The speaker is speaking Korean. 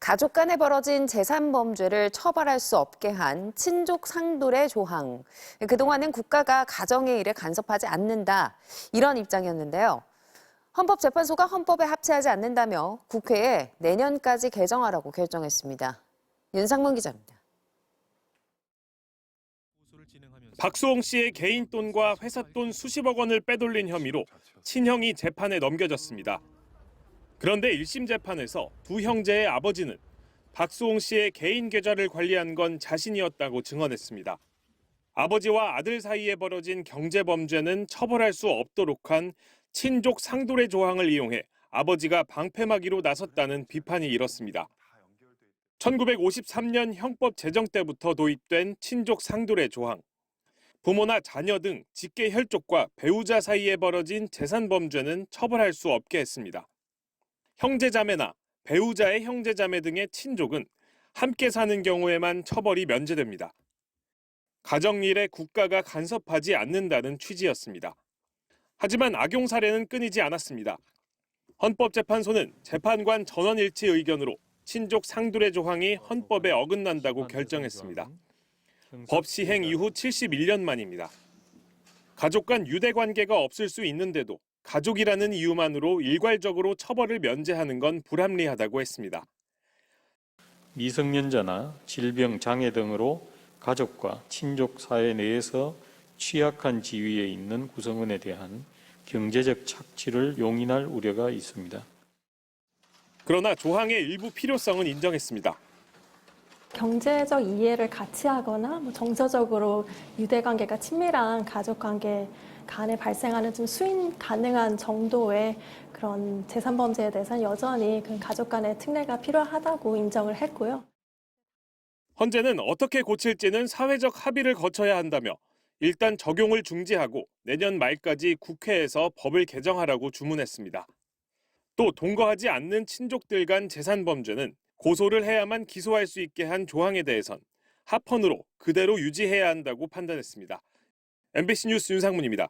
가족 간에 벌어진 재산 범죄를 처벌할 수 없게 한 친족 상돌의 조항. 그동안은 국가가 가정의 일에 간섭하지 않는다. 이런 입장이었는데요. 헌법재판소가 헌법에 합치하지 않는다며 국회에 내년까지 개정하라고 결정했습니다. 윤상문 기자입니다. 박수홍 씨의 개인 돈과 회사 돈 수십억 원을 빼돌린 혐의로 친형이 재판에 넘겨졌습니다. 그런데 1심 재판에서 두 형제의 아버지는 박수홍 씨의 개인 계좌를 관리한 건 자신이었다고 증언했습니다. 아버지와 아들 사이에 벌어진 경제범죄는 처벌할 수 없도록 한 친족 상돌의 조항을 이용해 아버지가 방패막이로 나섰다는 비판이 일었습니다. 1953년 형법 제정 때부터 도입된 친족 상돌의 조항. 부모나 자녀 등 직계 혈족과 배우자 사이에 벌어진 재산 범죄는 처벌할 수 없게 했습니다. 형제자매나 배우자의 형제자매 등의 친족은 함께 사는 경우에만 처벌이 면제됩니다. 가정일에 국가가 간섭하지 않는다는 취지였습니다. 하지만 악용 사례는 끊이지 않았습니다. 헌법재판소는 재판관 전원일치 의견으로 친족 상돌의 조항이 헌법에 어긋난다고 결정했습니다. 법 시행 이후 71년 만입니다. 가족 간 유대 관계가 없을 수 있는데도 가족이라는 이유만으로 일괄적으로 처벌을 면제하는 건 불합리하다고 했습니다. 미성년자나 질병, 장애 등으로 가족과 친족 사회 내에서 취약한 지위에 있는 구성원에 대한 경제적 착취를 용인할 우려가 있습니다. 그러나 조항의 일부 필요성은 인정했습니다. 경제적 이해를 같이 하거나 정서적으로 유대관계가 친밀한 가족관계 간에 발생하는 좀 수인 가능한 정도의 그런 재산범죄에 대해서는 여전히 그 가족 간의 특례가 필요하다고 인정을 했고요. 헌재는 어떻게 고칠지는 사회적 합의를 거쳐야 한다며 일단 적용을 중지하고 내년 말까지 국회에서 법을 개정하라고 주문했습니다. 또 동거하지 않는 친족들 간 재산 범죄는 고소를 해야만 기소할 수 있게 한 조항에 대해선 합헌으로 그대로 유지해야 한다고 판단했습니다. MBC 뉴스 윤상문입니다.